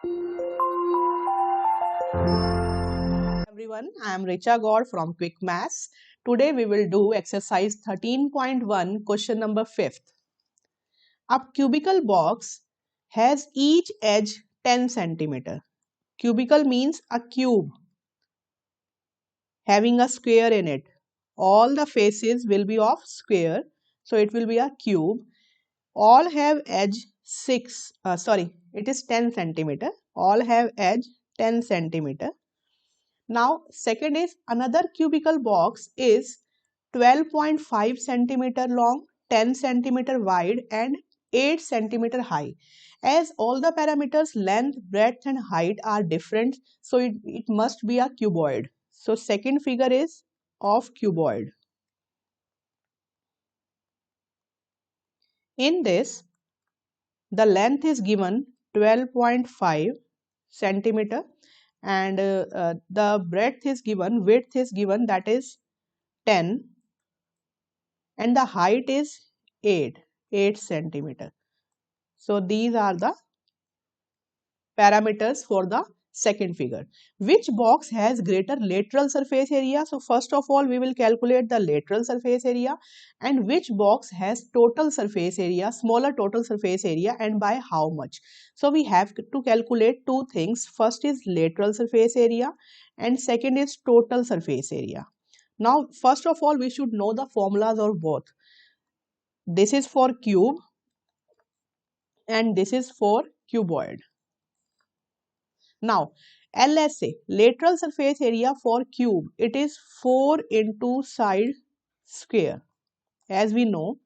Everyone, I am Richa Gaur from Quick Maths. Today we will do exercise 13.1, question number 5th. A cubical box has each edge 10 centimeter. Cubical means a cube having a square in it. All the faces will be of square, so it will be a cube. All have edge it is 10 centimeter. All have edge 10 centimeter. Now, second is another cubical box is 12.5 centimeter long, 10 centimeter wide and 8 centimeter high. As all the parameters length, breadth and height are different, so it must be a cuboid. So second figure is of cuboid. In this, the length is given 12.5 centimeter and the width is given, that is 10, and the height is 8 centimeter. So these are the parameters for the second figure. Which box has greater lateral surface area? So first of all we will calculate the lateral surface area, and which box has total surface area, smaller total surface area, and by how much. So we have to calculate two things. First is lateral surface area and second is total surface area. Now first of all we should know the formulas of both. This is for cube and this is for cuboid. Now, LSA, lateral surface area for cube, it is 4 into side square. As we know,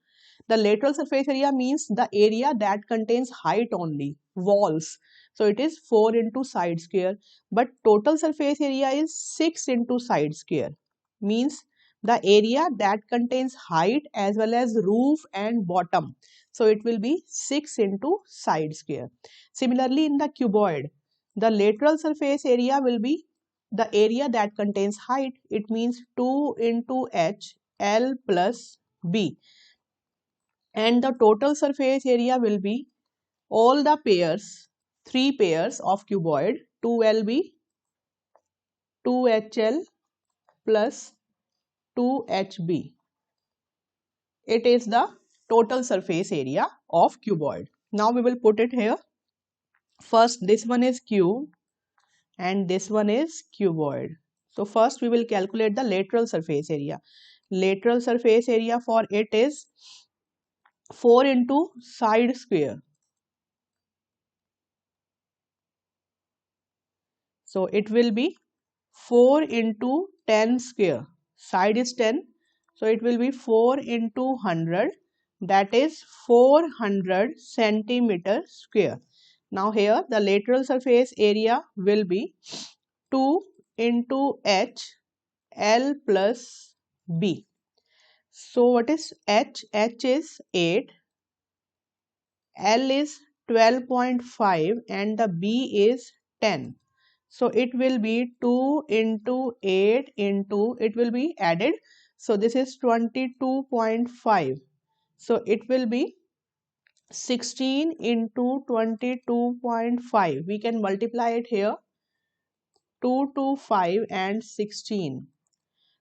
the lateral surface area means the area that contains height only, walls. So it is 4 into side square. But total surface area is 6 into side square. Means the area that contains height as well as roof and bottom. So it will be 6 into side square. Similarly, in the cuboid, the lateral surface area will be the area that contains height. It means 2 into h L plus B. And the total surface area will be all the pairs, 3 pairs of cuboid, 2LB, 2HL plus 2HB. It is the total surface area of cuboid. Now we will put it here. First, this one is cube and this one is cuboid. So first we will calculate the lateral surface area. Lateral surface area for it is 4 into side square. So it will be 4 into 10 square. Side is 10. So it will be 4 into 100. That is 400 centimeter square. Now here the lateral surface area will be 2 into h L plus B. So what is h? H is 8. L is 12.5 and the B is 10. So it will be 2 into 8 into, it will be added. So this is 22.5. So it will be 16 into 22.5. We can multiply it here. 2 to 5 and 16.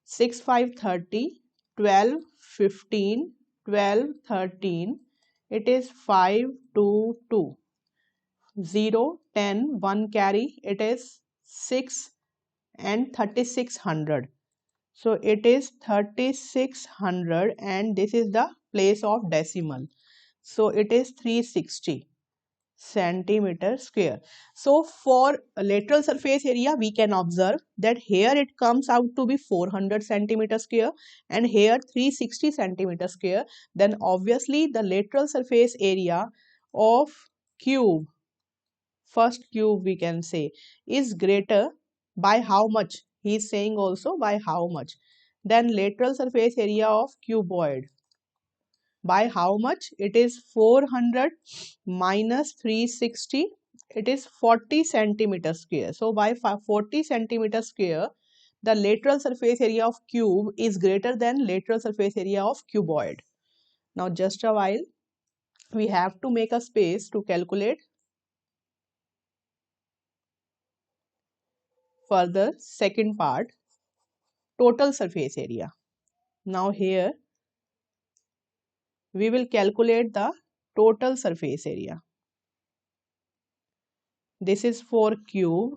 6, 5, 30. 12, 15, 12, 13. It is 5, 2, 2. 0, 10, 1 carry, it is 6 and 3600. So it is 3600 and this is the place of decimal. So it is 360 centimeter square. So for lateral surface area we can observe that here it comes out to be 400 centimeter square and here 360 centimeter square. Then obviously the lateral surface area of cube, first cube we can say, is greater by how much? He is saying also by how much? Then lateral surface area of cuboid. By how much? It is 400 minus 360. It is 40 centimeter square. So by 40 centimeter square, the lateral surface area of cube is greater than lateral surface area of cuboid. Now just a while, we have to make a space to calculate. further second part, total surface area. Now here we will calculate the total surface area. This is for cube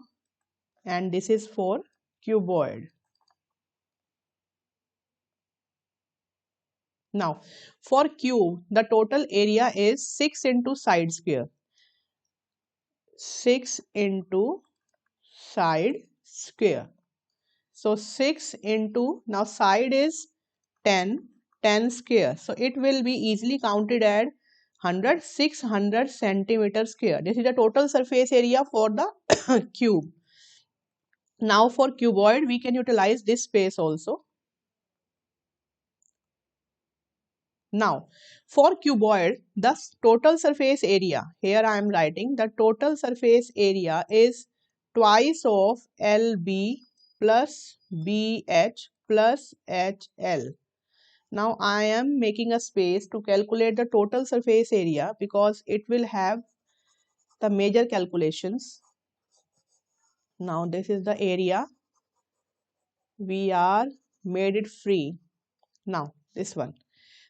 and this is for cuboid. Now for cube, the total area is 6 into side square. 6 into side square. So 6 into, now side is 10, 10 square. So it will be easily counted at 100, 600 centimeter square. This is the total surface area for the cube. Now for cuboid, we can utilize this space also. Now for cuboid, the total surface area, here I am writing the total surface area is twice of LB plus BH plus HL. Now I am making a space to calculate the total surface area because it will have the major calculations. Now this is the area. We are made it free. Now this one.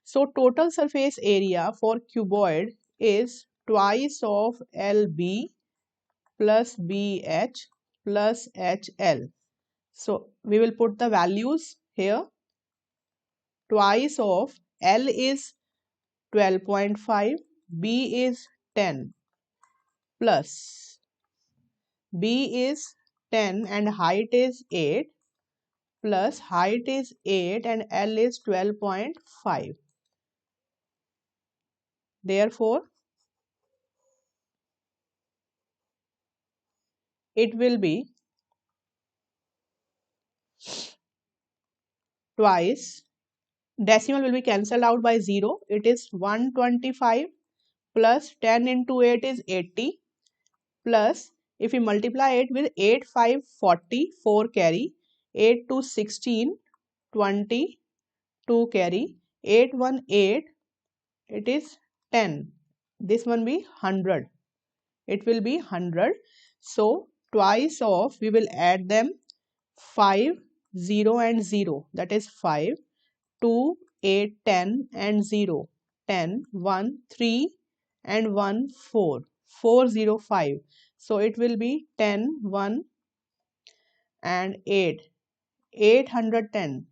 So total surface area for cuboid is twice of LB plus BH plus HL. So we will put the values here. Twice of L is 12.5, B is 10 plus B is 10 and height is 8 plus height is 8 and L is 12.5. Therefore, it will be twice. Decimal will be cancelled out by 0. It is 125 plus 10 into 8 is 80 plus if we multiply it with 8, 5, 40, 4 carry, 8 to 16, 20, 2 carry, 8, 1, 8, it is 10. This one be 100. It will be 100. So twice of, we will add them 5, 0 and 0. That is 5, 2, 8, 10 and 0. 10, 1, 3 and 1, 4. 4, 0, 5. So it will be 10, 1 and 8. 810.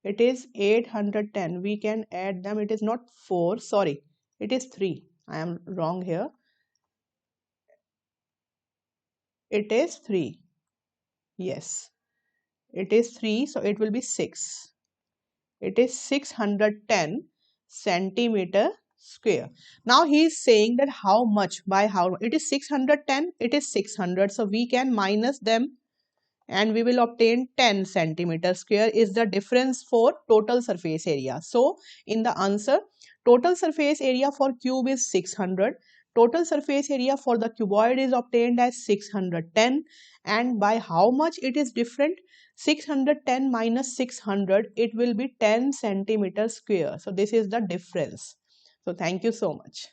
It is 810. We can add them. It is not 4. Sorry. It is 3. I am wrong here. It is 3. Yes. It is 3. So it will be 6. It is 610 centimeter square. Now he is saying that how much, by how, it is 610, it is 600. So we can minus them and we will obtain 10 centimeter square is the difference for total surface area. So in the answer, total surface area for cube is 600. Total surface area for the cuboid is obtained as 610, and by how much it is different? 610 minus 600, it will be 10 centimeter square. So this is the difference. So thank you so much.